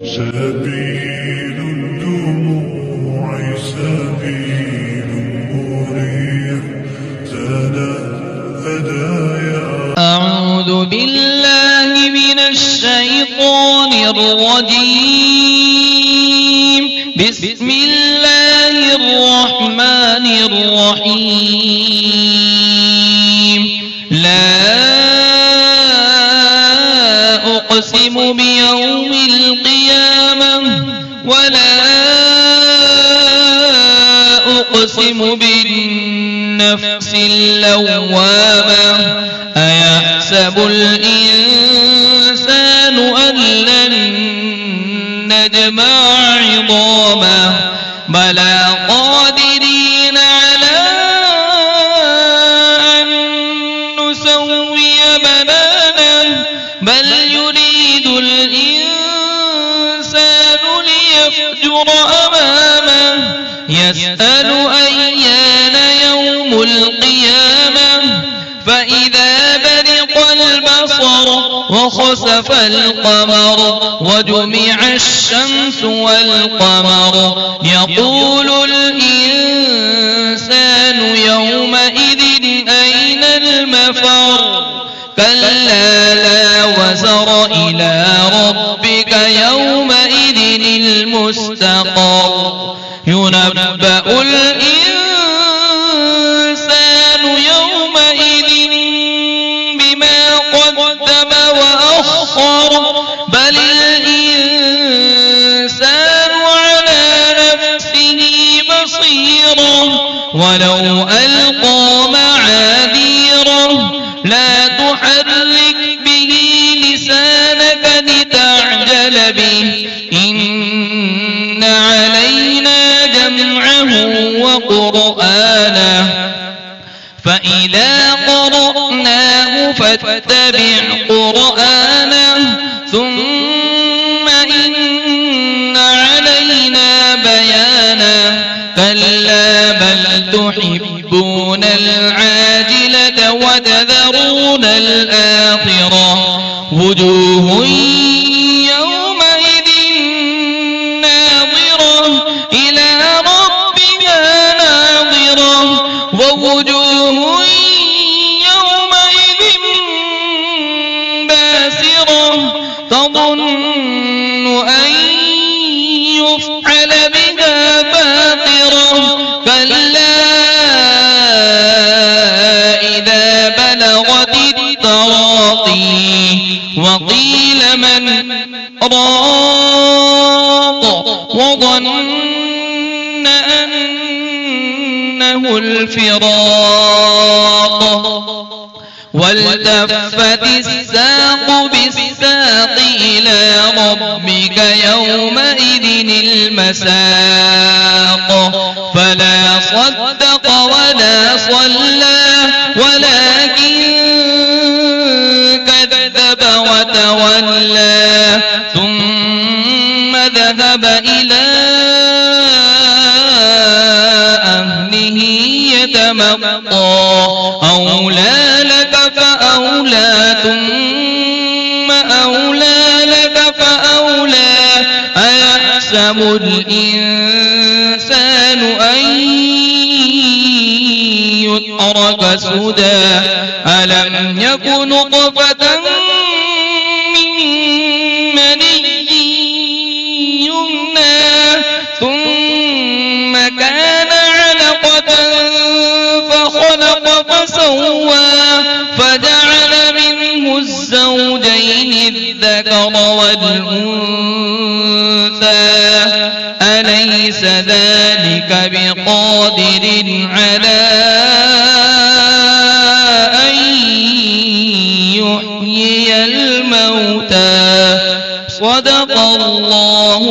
سبيل الدموع سبيل مريح هدايا. أعوذ بالله من الشيطان الرجيم. بسم الله الرحمن الرحيم. لا أقسم بيوم القيامة ولا أقسم بالنفس اللوامة. أيحسب الإنسان أن لن نجمع عظامه بلى قادرين على أن نسوي بنانه بل يريد الإنسان ليفجر أمامه يسأل أيان يوم القيامة فإذا برق البصر وخسف القمر وجمع الشمس والقمر يقول الإنسان يومئذ أين المفر كلا لا وزر إلى ربك يومئذ المستقر ينبأ الإنسان يومئذ بما قدم وأخر بل الإنسان على نفسه بصيرة ولو ألقى معاذيره لا تحرك به لسانك لتعجل به إن علينا جمعه وقرآنه فإذا قرأناه فاتبع قرآنه ثم إن علينا بيانه كلا بل تحبون العاجلة وتذرون الآخرة وجوه يومئذ ناظرة إلى ربها ناظرة ووجوه يومئذ باسرة تظن أن يفعل بها فاقرة كلا إذا بلغت التراقي وقيل من راق وظن أنه الفراق والتفت الساق بالساق إلى ربك يومئذ المساق فلا صدق ولا صلى ولكن كذب وتولى ثم ذهب إلى أهله يتمطى أولى لك فأولى ثم أولى لك فأولى أيحسب الإنسان أن يترك سدى ألم يكن نطفة من مني يمنى ثم كان علقة فخلق فسوى فجعل منه الزوجين الذكر والأنثى أليس ذلك بقادر على أن يحيي الموتى صدق الله